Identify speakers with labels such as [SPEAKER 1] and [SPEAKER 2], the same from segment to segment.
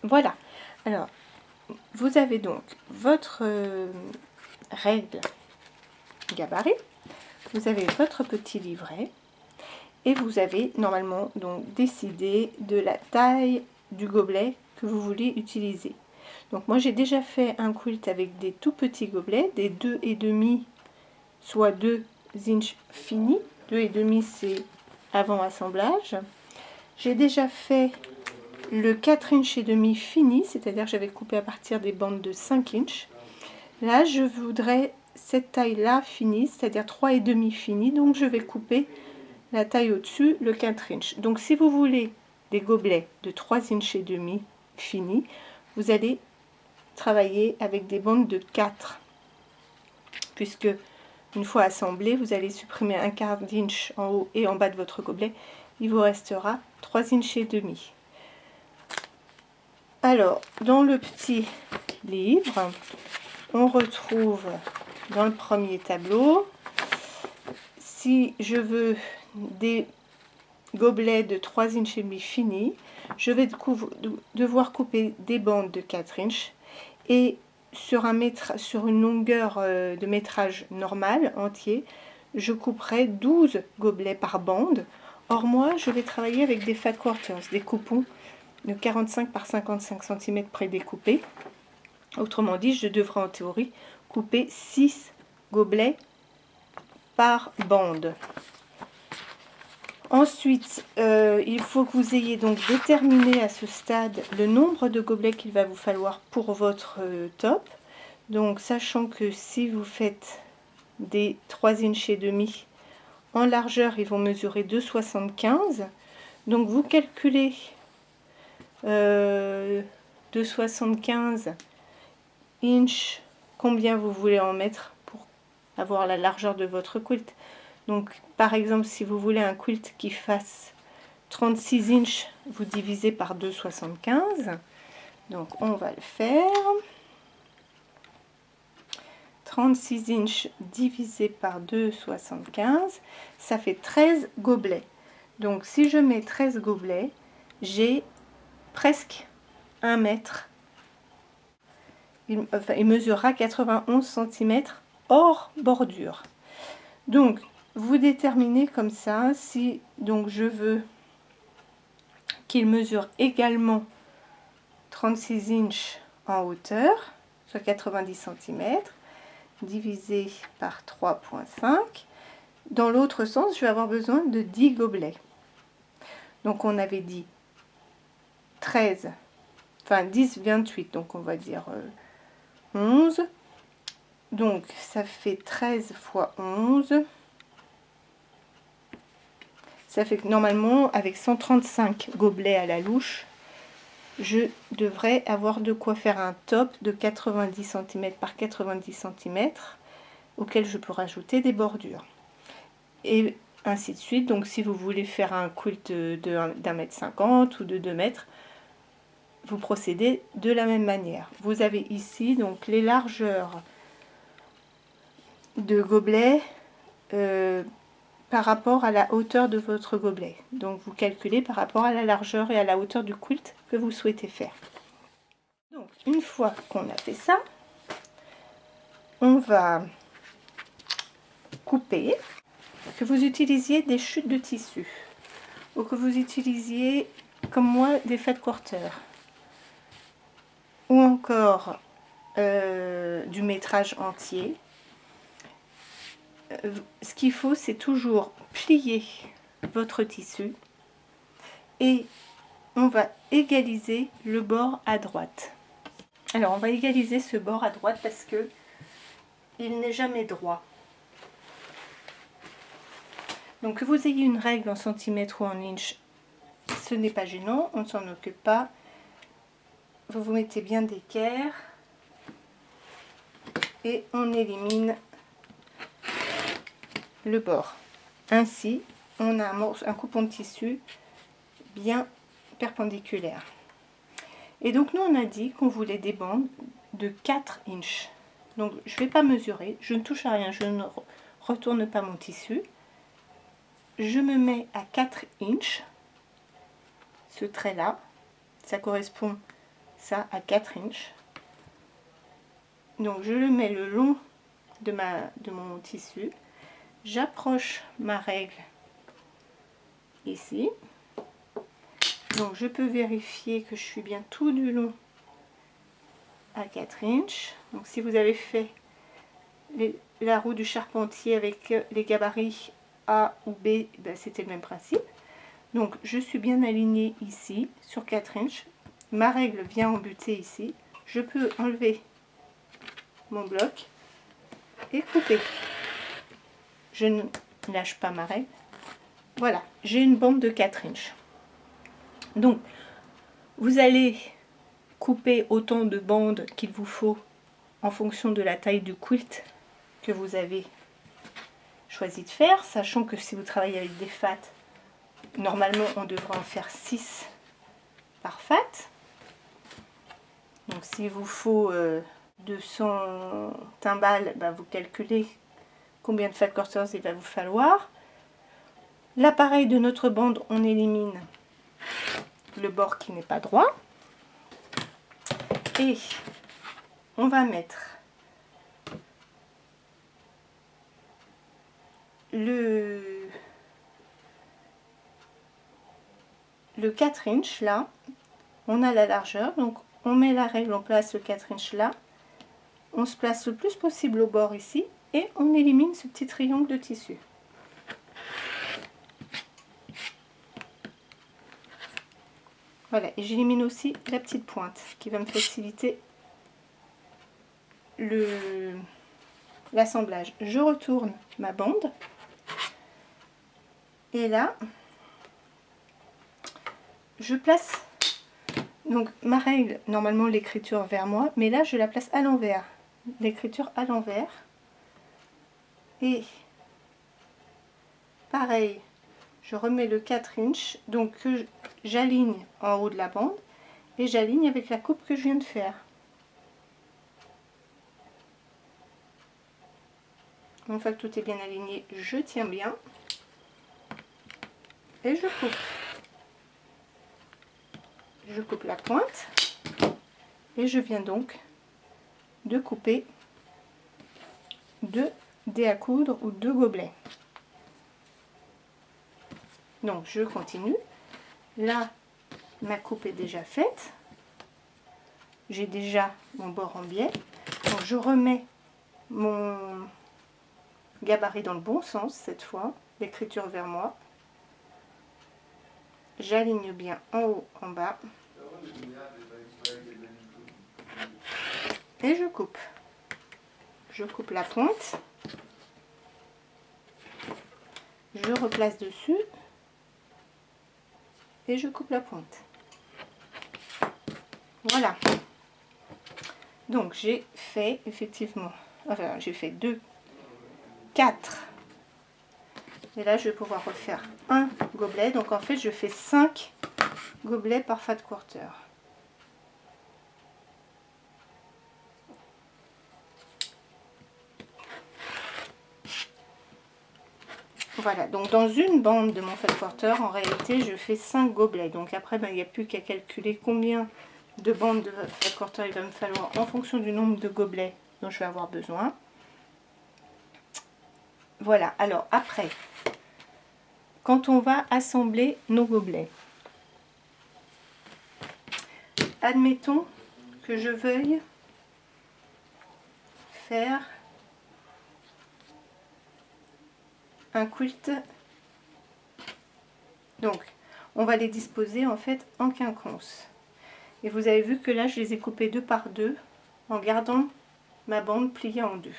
[SPEAKER 1] Voilà. Alors, vous avez donc votre règle gabarit, vous avez votre petit livret et vous avez normalement donc décidé de la taille du gobelet que vous voulez utiliser. Donc moi j'ai déjà fait un quilt avec des tout petits gobelets, des 2,5, soit 2 inches finis. 2,5 c'est avant assemblage. J'ai déjà fait le 4 inches et demi fini, c'est-à-dire j'avais coupé à partir des bandes de 5 inches. Là je voudrais cette taille là finie, c'est-à-dire 3,5 fini, donc je vais couper la taille au-dessus, le 4 inches. Donc si vous voulez des gobelets de 3 inches et demi finis, vous allez travailler avec des bandes de 4, puisque une fois assemblé, vous allez supprimer un quart d'inch en haut et en bas de votre gobelet, il vous restera 3 inches et demi. Alors, dans le petit livre, on retrouve dans le premier tableau, si je veux des gobelets de 3 inches et demi finis, je vais devoir couper des bandes de 4 inches et sur une longueur de métrage normale entier, je couperai 12 gobelets par bande. Or moi, je vais travailler avec des fat quarters, des coupons de 45 par 55 cm prédécoupés. Autrement dit, je devrais en théorie couper 6 gobelets par bande. Ensuite, il faut que vous ayez donc déterminé à ce stade le nombre de gobelets qu'il va vous falloir pour votre top. Donc, sachant que si vous faites des 3 inches et demi en largeur, ils vont mesurer 2,75. Donc, vous calculez 2,75 inches, combien vous voulez en mettre pour avoir la largeur de votre quilt. Donc, par exemple, si vous voulez un quilt qui fasse 36 inches, vous divisez par 2,75. Donc, on va le faire. 36 inches divisé par 2,75, ça fait 13 gobelets. Donc, si je mets 13 gobelets, j'ai presque 1 mètre. Il mesurera 91 cm hors bordure. Donc, vous déterminez comme ça, si donc je veux qu'il mesure également 36 inches en hauteur, soit 90 cm, divisé par 3,5. Dans l'autre sens, je vais avoir besoin de 10 gobelets. Donc on avait dit 13, enfin 10, 28, donc on va dire 11. Donc ça fait 13 fois 11. Ça fait que normalement, avec 135 gobelets à la louche, je devrais avoir de quoi faire un top de 90 cm par 90 cm, auquel je peux rajouter des bordures. Et ainsi de suite. Donc si vous voulez faire un quilt d'1,50 m ou de 2 mètres, vous procédez de la même manière. Vous avez ici donc les largeurs de gobelets par rapport à la hauteur de votre gobelet. Donc vous calculez par rapport à la largeur et à la hauteur du quilt que vous souhaitez faire. Donc une fois qu'on a fait ça, on va couper. Que vous utilisiez des chutes de tissu ou que vous utilisiez comme moi des fat quarters ou encore du métrage entier, ce qu'il faut, c'est toujours plier votre tissu et on va égaliser le bord à droite. Alors on va égaliser ce bord à droite parce que il n'est jamais droit. Donc que vous ayez une règle en centimètres ou en inch, ce n'est pas gênant, on ne s'en occupe pas. Vous vous mettez bien d'équerre et on élimine le bord. Ainsi, on a un coupon de tissu bien perpendiculaire. Et donc nous on a dit qu'on voulait des bandes de 4 inches. Donc je ne vais pas mesurer, je ne touche à rien, je ne retourne pas mon tissu. Je me mets à 4 inches, ce trait là, ça correspond, ça à 4 inches. Donc je le mets le long de mon tissu. J'approche ma règle ici. Donc je peux vérifier que je suis bien tout du long à 4 inches. Donc si vous avez fait la roue du charpentier avec les gabarits A ou B, ben c'était le même principe. Donc je suis bien alignée ici sur 4 inches. Ma règle vient embuter ici. Je peux enlever mon bloc et couper. Je ne lâche pas ma règle. Voilà, j'ai une bande de 4 inches. Donc vous allez couper autant de bandes qu'il vous faut en fonction de la taille du quilt que vous avez choisi de faire, sachant que si vous travaillez avec des fats, normalement on devrait en faire 6 par fat. Donc s'il vous faut 200 timbales, ben vous calculez combien de fat quarters il va vous falloir. L'appareil de notre bande, on élimine le bord qui n'est pas droit. Et on va mettre le 4 inches là. On a la largeur, donc on met la règle, on place le 4 inches là. On se place le plus possible au bord ici et on élimine ce petit triangle de tissu. Voilà, et j'élimine aussi la petite pointe qui va me faciliter l'assemblage. Je retourne ma bande et là je place donc ma règle, normalement l'écriture vers moi, mais là je la place à l'envers, l'écriture à l'envers. Et pareil, je remets le 4 inches, donc j'aligne en haut de la bande et j'aligne avec la coupe que je viens de faire. Une fois que tout est bien aligné, je tiens bien et je coupe. Je coupe la pointe et je viens donc de couper 2 dés à coudre ou 2 gobelets. Donc je continue. Là, ma coupe est déjà faite. J'ai déjà mon bord en biais. Donc je remets mon gabarit dans le bon sens cette fois, l'écriture vers moi. J'aligne bien en haut, en bas. Et je coupe. Je coupe la pointe. Je replace dessus. Et je coupe la pointe. Voilà. Donc j'ai fait effectivement, enfin j'ai fait 2, 4. Et là je vais pouvoir refaire un gobelet. Donc en fait je fais 5 gobelets par fat quarter. Voilà, donc dans une bande de mon fat quarter, en réalité je fais 5 gobelets. Donc après ben, il n'y a plus qu'à calculer combien de bandes de fat quarter il va me falloir en fonction du nombre de gobelets dont je vais avoir besoin. Voilà, alors après, quand on va assembler nos gobelets, admettons que je veuille faire un quilt. Donc on va les disposer en fait en quinconce. Et vous avez vu que là je les ai coupés 2 par 2 en gardant ma bande pliée en 2.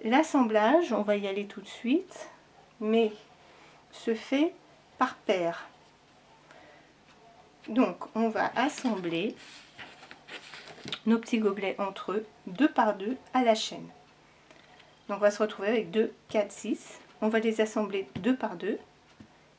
[SPEAKER 1] L'assemblage, on va y aller tout de suite, mais se fait par paire. Donc on va assembler nos petits gobelets entre eux, 2 par 2 à la chaîne. Donc on va se retrouver avec 2, 4, 6. On va les assembler 2 par 2.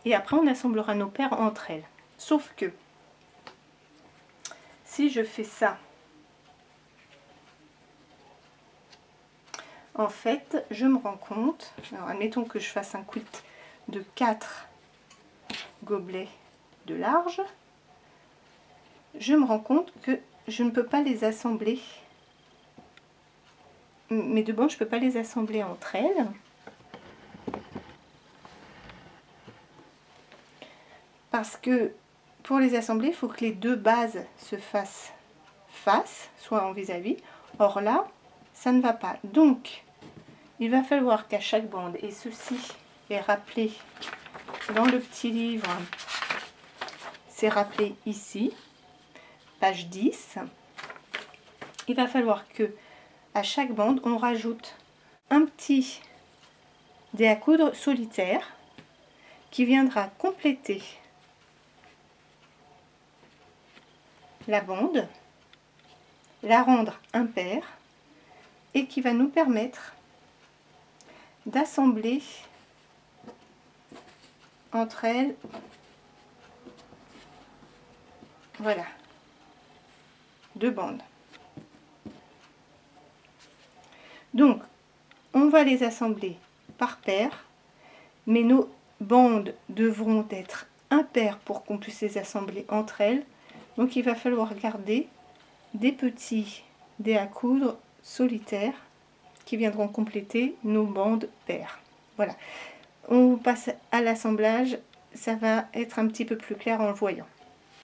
[SPEAKER 1] Et après on assemblera nos paires entre elles. Sauf que si je fais ça, en fait je me rends compte, alors admettons que je fasse un quilt de 4 gobelets de large, je me rends compte que je ne peux pas les assembler. Mes deux bandes, je ne peux pas les assembler entre elles. Parce que pour les assembler, il faut que les deux bases se fassent face, soit en vis-à-vis. Or là, ça ne va pas. Donc, il va falloir qu'à chaque bande, et ceci est rappelé dans le petit livre, c'est rappelé ici, page 10, il va falloir que à chaque bande, on rajoute un petit dé à coudre solitaire qui viendra compléter la bande, la rendre impaire et qui va nous permettre d'assembler entre elles, voilà, deux bandes. Donc, on va les assembler par paire, mais nos bandes devront être impaires pour qu'on puisse les assembler entre elles. Donc, il va falloir garder des petits dés à coudre solitaires qui viendront compléter nos bandes paires. Voilà. On passe à l'assemblage, ça va être un petit peu plus clair en le voyant.